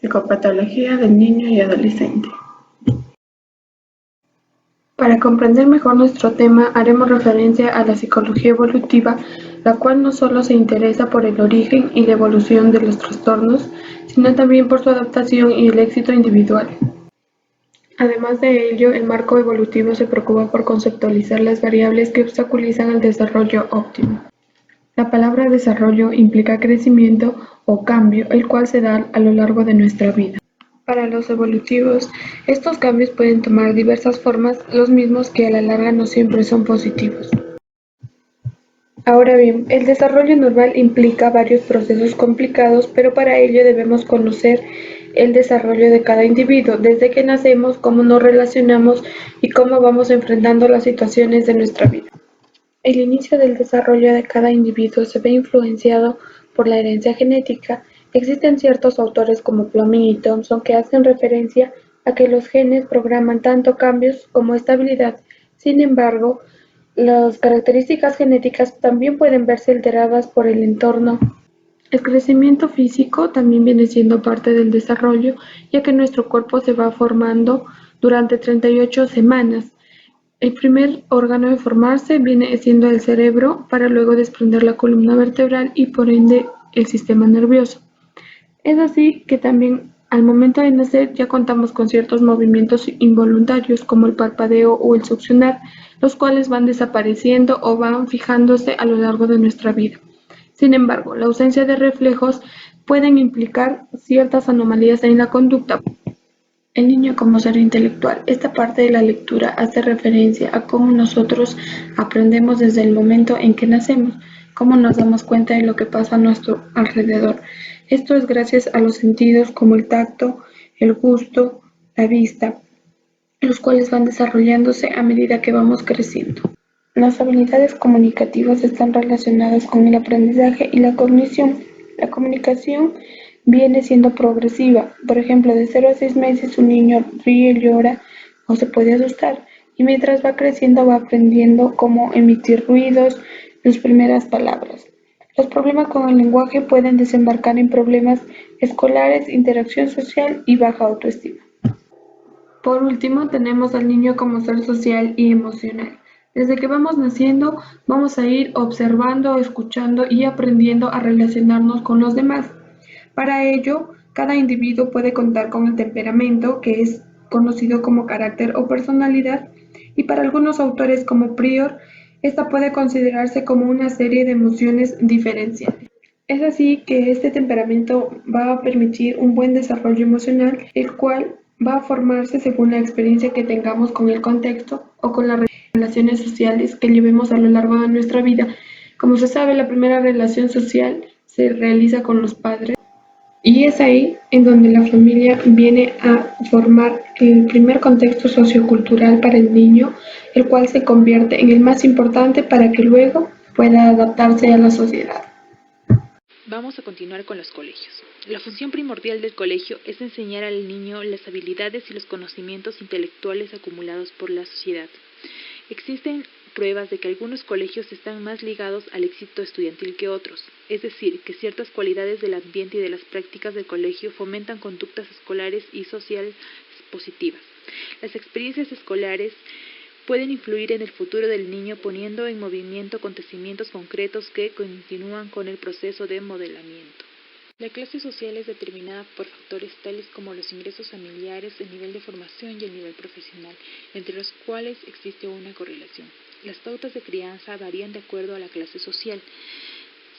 Psicopatología del niño y adolescente. Para comprender mejor nuestro tema, haremos referencia a la psicología evolutiva, la cual no solo se interesa por el origen y la evolución de los trastornos, sino también por su adaptación y el éxito individual. Además de ello, el marco evolutivo se preocupa por conceptualizar las variables que obstaculizan el desarrollo óptimo. La palabra desarrollo implica crecimiento o cambio, el cual se da a lo largo de nuestra vida. Para los evolutivos, estos cambios pueden tomar diversas formas, los mismos que a la larga no siempre son positivos. Ahora bien, el desarrollo normal implica varios procesos complicados, pero para ello debemos conocer el desarrollo de cada individuo, desde que nacemos, cómo nos relacionamos y cómo vamos enfrentando las situaciones de nuestra vida. El inicio del desarrollo de cada individuo se ve influenciado por la herencia genética. Existen ciertos autores como Fleming y Thompson que hacen referencia a que los genes programan tanto cambios como estabilidad. Sin embargo, las características genéticas también pueden verse alteradas por el entorno. El crecimiento físico también viene siendo parte del desarrollo, ya que nuestro cuerpo se va formando durante 38 semanas. El primer órgano en formarse viene siendo el cerebro, para luego desprender la columna vertebral y por ende el sistema nervioso. Es así que también al momento de nacer ya contamos con ciertos movimientos involuntarios como el parpadeo o el succionar, los cuales van desapareciendo o van fijándose a lo largo de nuestra vida. Sin embargo, la ausencia de reflejos pueden implicar ciertas anomalías en la conducta. El niño como ser intelectual. Esta parte de la lectura hace referencia a cómo nosotros aprendemos desde el momento en que nacemos, cómo nos damos cuenta de lo que pasa a nuestro alrededor. Esto es gracias a los sentidos como el tacto, el gusto, la vista, los cuales van desarrollándose a medida que vamos creciendo. Las habilidades comunicativas están relacionadas con el aprendizaje y la cognición. La comunicación viene siendo progresiva. Por ejemplo, de 0 a 6 meses un niño ríe, llora o se puede asustar. Y mientras va creciendo va aprendiendo cómo emitir ruidos, sus primeras palabras. Los problemas con el lenguaje pueden desembarcar en problemas escolares, interacción social y baja autoestima. Por último, tenemos al niño como ser social y emocional. Desde que vamos naciendo, vamos a ir observando, escuchando y aprendiendo a relacionarnos con los demás. Para ello, cada individuo puede contar con el temperamento, que es conocido como carácter o personalidad, y para algunos autores como Prior, esta puede considerarse como una serie de emociones diferenciales. Es así que este temperamento va a permitir un buen desarrollo emocional, el cual va a formarse según la experiencia que tengamos con el contexto o con las relaciones sociales que llevemos a lo largo de nuestra vida. Como se sabe, la primera relación social se realiza con los padres y es ahí en donde la familia viene a formar el primer contexto sociocultural para el niño, el cual se convierte en el más importante para que luego pueda adaptarse a la sociedad. Vamos a continuar con los colegios. La función primordial del colegio es enseñar al niño las habilidades y los conocimientos intelectuales acumulados por la sociedad. Existen pruebas de que algunos colegios están más ligados al éxito estudiantil que otros, es decir, que ciertas cualidades del ambiente y de las prácticas del colegio fomentan conductas escolares y sociales positivas. Las experiencias escolares pueden influir en el futuro del niño poniendo en movimiento acontecimientos concretos que continúan con el proceso de modelamiento. La clase social es determinada por factores tales como los ingresos familiares, el nivel de formación y el nivel profesional, entre los cuales existe una correlación. Las pautas de crianza varían de acuerdo a la clase social.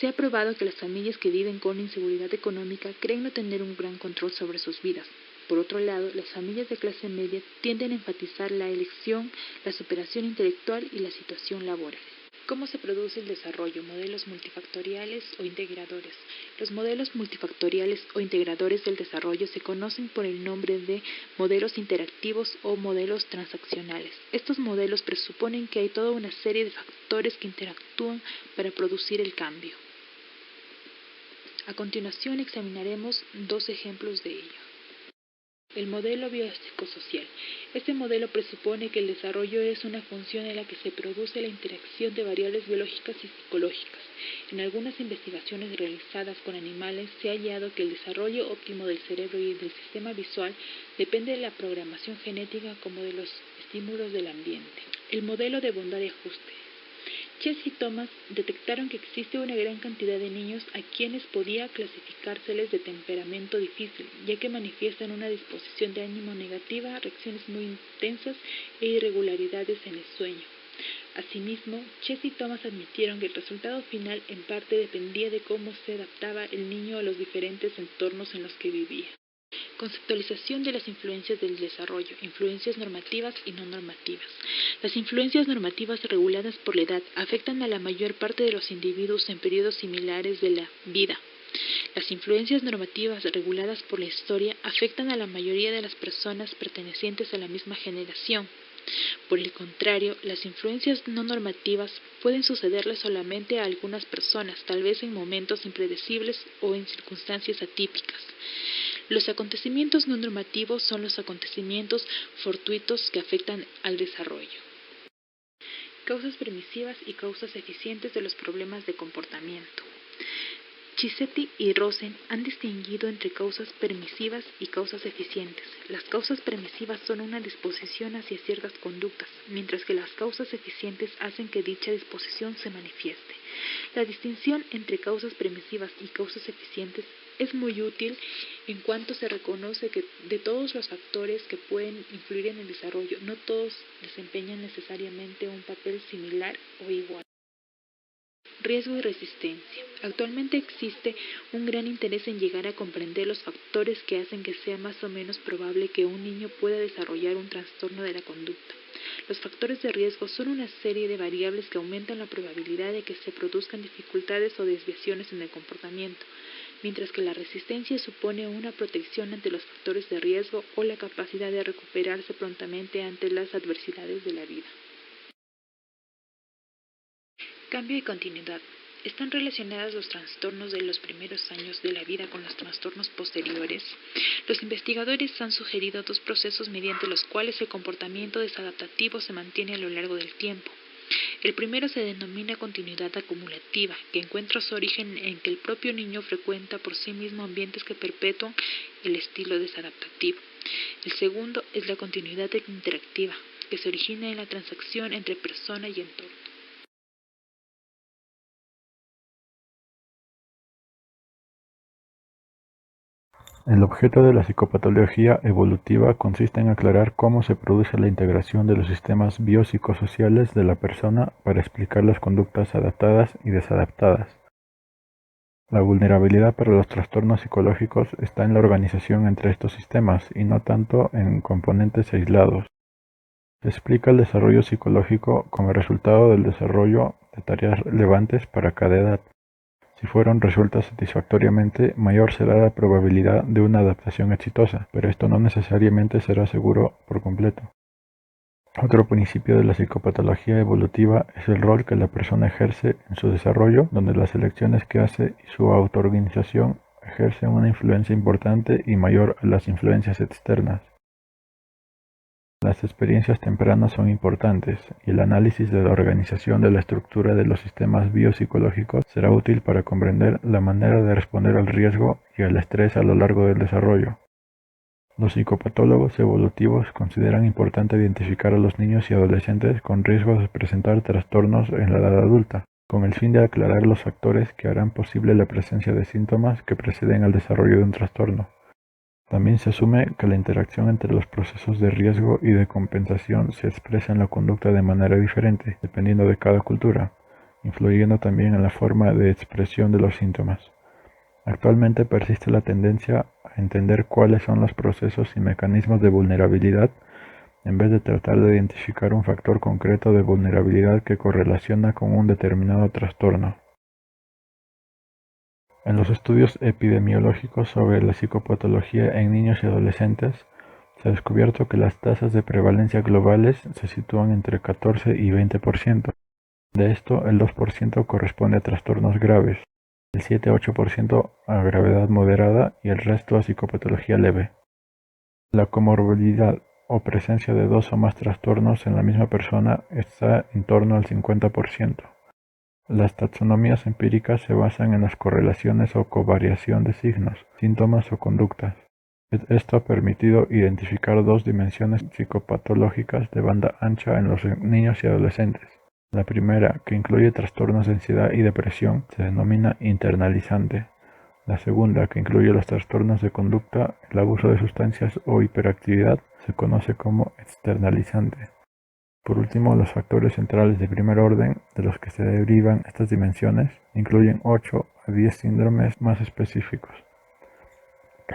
Se ha probado que las familias que viven con inseguridad económica creen no tener un gran control sobre sus vidas. Por otro lado, las familias de clase media tienden a enfatizar la elección, la superación intelectual y la situación laboral. ¿Cómo se produce el desarrollo? Modelos multifactoriales o integradores. Los modelos multifactoriales o integradores del desarrollo se conocen por el nombre de modelos interactivos o modelos transaccionales. Estos modelos presuponen que hay toda una serie de factores que interactúan para producir el cambio. A continuación examinaremos dos ejemplos de ello. El modelo biopsicosocial. Este modelo presupone que el desarrollo es una función en la que se produce la interacción de variables biológicas y psicológicas. En algunas investigaciones realizadas con animales se ha hallado que el desarrollo óptimo del cerebro y del sistema visual depende de la programación genética como de los estímulos del ambiente. El modelo de bondad y ajuste. Chess y Thomas detectaron que existe una gran cantidad de niños a quienes podía clasificárseles de temperamento difícil, ya que manifiestan una disposición de ánimo negativa, reacciones muy intensas e irregularidades en el sueño. Asimismo, Chess y Thomas admitieron que el resultado final en parte dependía de cómo se adaptaba el niño a los diferentes entornos en los que vivía. Conceptualización de las influencias del desarrollo, influencias normativas y no normativas. Las influencias normativas reguladas por la edad afectan a la mayor parte de los individuos en periodos similares de la vida. Las influencias normativas reguladas por la historia afectan a la mayoría de las personas pertenecientes a la misma generación. Por el contrario, las influencias no normativas pueden sucederle solamente a algunas personas, tal vez en momentos impredecibles o en circunstancias atípicas. Los acontecimientos no normativos son los acontecimientos fortuitos que afectan al desarrollo. Causas permisivas y causas eficientes de los problemas de comportamiento. Chisetti y Rosen han distinguido entre causas permisivas y causas eficientes. Las causas permisivas son una disposición hacia ciertas conductas, mientras que las causas eficientes hacen que dicha disposición se manifieste. La distinción entre causas permisivas y causas eficientes es muy útil en cuanto se reconoce que de todos los factores que pueden influir en el desarrollo, no todos desempeñan necesariamente un papel similar o igual. Riesgo y resistencia. Actualmente existe un gran interés en llegar a comprender los factores que hacen que sea más o menos probable que un niño pueda desarrollar un trastorno de la conducta. Los factores de riesgo son una serie de variables que aumentan la probabilidad de que se produzcan dificultades o desviaciones en el comportamiento, mientras que la resistencia supone una protección ante los factores de riesgo o la capacidad de recuperarse prontamente ante las adversidades de la vida. Cambio y continuidad. ¿Están relacionados los trastornos de los primeros años de la vida con los trastornos posteriores? Los investigadores han sugerido dos procesos mediante los cuales el comportamiento desadaptativo se mantiene a lo largo del tiempo. El primero se denomina continuidad acumulativa, que encuentra su origen en que el propio niño frecuenta por sí mismo ambientes que perpetúan el estilo desadaptativo. El segundo es la continuidad interactiva, que se origina en la transacción entre persona y entorno. El objeto de la psicopatología evolutiva consiste en aclarar cómo se produce la integración de los sistemas biopsicosociales de la persona para explicar las conductas adaptadas y desadaptadas. La vulnerabilidad para los trastornos psicológicos está en la organización entre estos sistemas y no tanto en componentes aislados. Se explica el desarrollo psicológico como resultado del desarrollo de tareas relevantes para cada edad. Si fueron resueltas satisfactoriamente, mayor será la probabilidad de una adaptación exitosa, pero esto no necesariamente será seguro por completo. Otro principio de la psicopatología evolutiva es el rol que la persona ejerce en su desarrollo, donde las elecciones que hace y su autoorganización ejercen una influencia importante y mayor a las influencias externas. Las experiencias tempranas son importantes, y el análisis de la organización de la estructura de los sistemas biopsicológicos será útil para comprender la manera de responder al riesgo y al estrés a lo largo del desarrollo. Los psicopatólogos evolutivos consideran importante identificar a los niños y adolescentes con riesgos de presentar trastornos en la edad adulta, con el fin de aclarar los factores que harán posible la presencia de síntomas que preceden al desarrollo de un trastorno. También se asume que la interacción entre los procesos de riesgo y de compensación se expresa en la conducta de manera diferente, dependiendo de cada cultura, influyendo también en la forma de expresión de los síntomas. Actualmente persiste la tendencia a entender cuáles son los procesos y mecanismos de vulnerabilidad en vez de tratar de identificar un factor concreto de vulnerabilidad que correlaciona con un determinado trastorno. En los estudios epidemiológicos sobre la psicopatología en niños y adolescentes, se ha descubierto que las tasas de prevalencia globales se sitúan entre 14 y 20%. De esto, el 2% corresponde a trastornos graves, el 7-8% a gravedad moderada y el resto a psicopatología leve. La comorbilidad o presencia de dos o más trastornos en la misma persona está en torno al 50%. Las taxonomías empíricas se basan en las correlaciones o covariación de signos, síntomas o conductas. Esto ha permitido identificar dos dimensiones psicopatológicas de banda ancha en los niños y adolescentes. La primera, que incluye trastornos de ansiedad y depresión, se denomina internalizante. La segunda, que incluye los trastornos de conducta, el abuso de sustancias o hiperactividad, se conoce como externalizante. Por último, los factores centrales de primer orden, de los que se derivan estas dimensiones, incluyen 8 a 10 síndromes más específicos.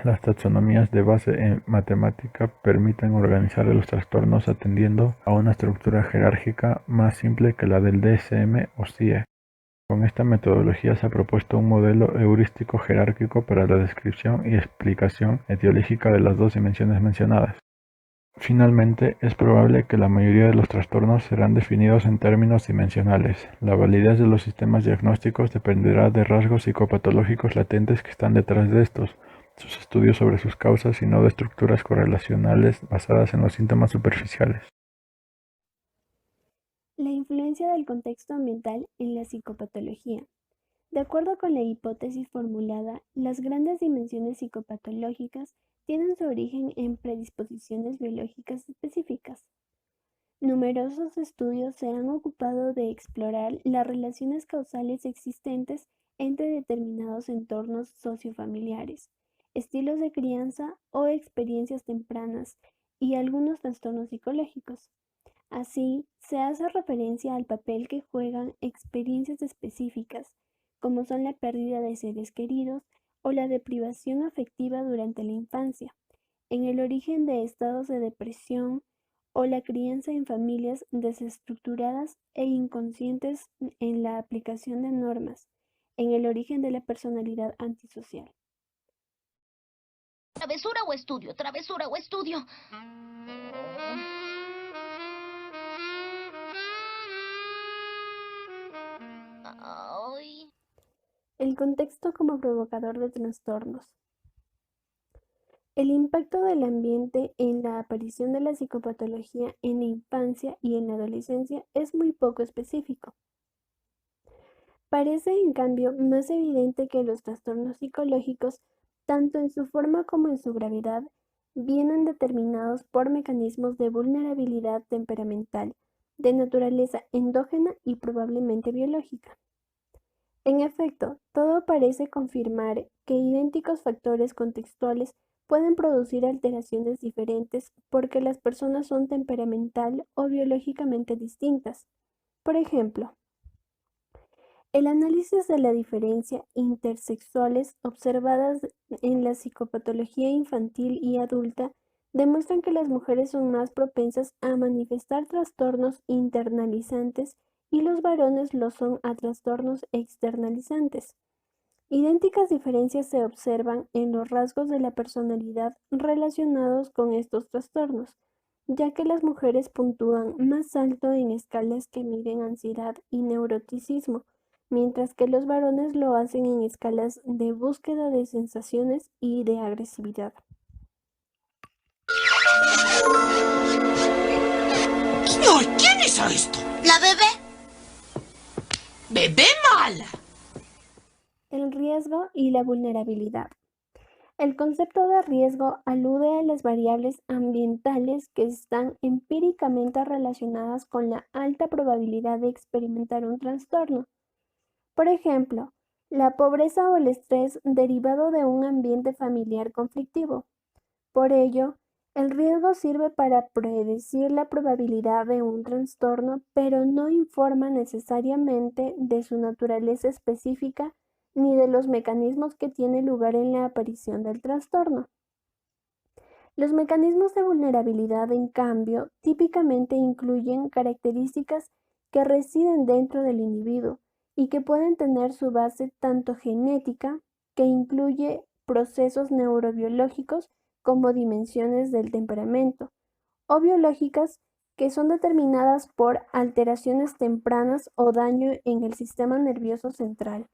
Las taxonomías de base en matemática permiten organizar los trastornos atendiendo a una estructura jerárquica más simple que la del DSM o CIE. Con esta metodología se ha propuesto un modelo heurístico jerárquico para la descripción y explicación etiológica de las dos dimensiones mencionadas. Finalmente, es probable que la mayoría de los trastornos serán definidos en términos dimensionales. La validez de los sistemas diagnósticos dependerá de rasgos psicopatológicos latentes que están detrás de estos, sus estudios sobre sus causas y no de estructuras correlacionales basadas en los síntomas superficiales. La influencia del contexto ambiental en la psicopatología. De acuerdo con la hipótesis formulada, las grandes dimensiones psicopatológicas tienen su origen en predisposiciones biológicas específicas. Numerosos estudios se han ocupado de explorar las relaciones causales existentes entre determinados entornos sociofamiliares, estilos de crianza o experiencias tempranas y algunos trastornos psicológicos. Así, se hace referencia al papel que juegan experiencias específicas, como son la pérdida de seres queridos o la deprivación afectiva durante la infancia, en el origen de estados de depresión o la crianza en familias desestructuradas e inconscientes en la aplicación de normas, en el origen de la personalidad antisocial. Travesura o estudio, travesura o estudio. Ay. El contexto como provocador de trastornos. El impacto del ambiente en la aparición de la psicopatología en la infancia y en la adolescencia es muy poco específico. Parece, en cambio, más evidente que los trastornos psicológicos, tanto en su forma como en su gravedad, vienen determinados por mecanismos de vulnerabilidad temperamental, de naturaleza endógena y probablemente biológica. En efecto, todo parece confirmar que idénticos factores contextuales pueden producir alteraciones diferentes porque las personas son temperamental o biológicamente distintas. Por ejemplo, el análisis de la diferencia intersexuales observadas en la psicopatología infantil y adulta demuestran que las mujeres son más propensas a manifestar trastornos internalizantes y los varones lo son a trastornos externalizantes. Idénticas diferencias se observan en los rasgos de la personalidad relacionados con estos trastornos, ya que las mujeres puntúan más alto en escalas que miden ansiedad y neuroticismo, mientras que los varones lo hacen en escalas de búsqueda de sensaciones y de agresividad. ¿Quién hizo esto? ¿La bebé? ¡Bebé mala! El riesgo y la vulnerabilidad. El concepto de riesgo alude a las variables ambientales que están empíricamente relacionadas con la alta probabilidad de experimentar un trastorno. Por ejemplo, la pobreza o el estrés derivado de un ambiente familiar conflictivo. Por ello, el riesgo sirve para predecir la probabilidad de un trastorno, pero no informa necesariamente de su naturaleza específica ni de los mecanismos que tienen lugar en la aparición del trastorno. Los mecanismos de vulnerabilidad, en cambio, típicamente incluyen características que residen dentro del individuo y que pueden tener su base tanto genética, que incluye procesos neurobiológicos, como dimensiones del temperamento, o biológicas, que son determinadas por alteraciones tempranas o daño en el sistema nervioso central.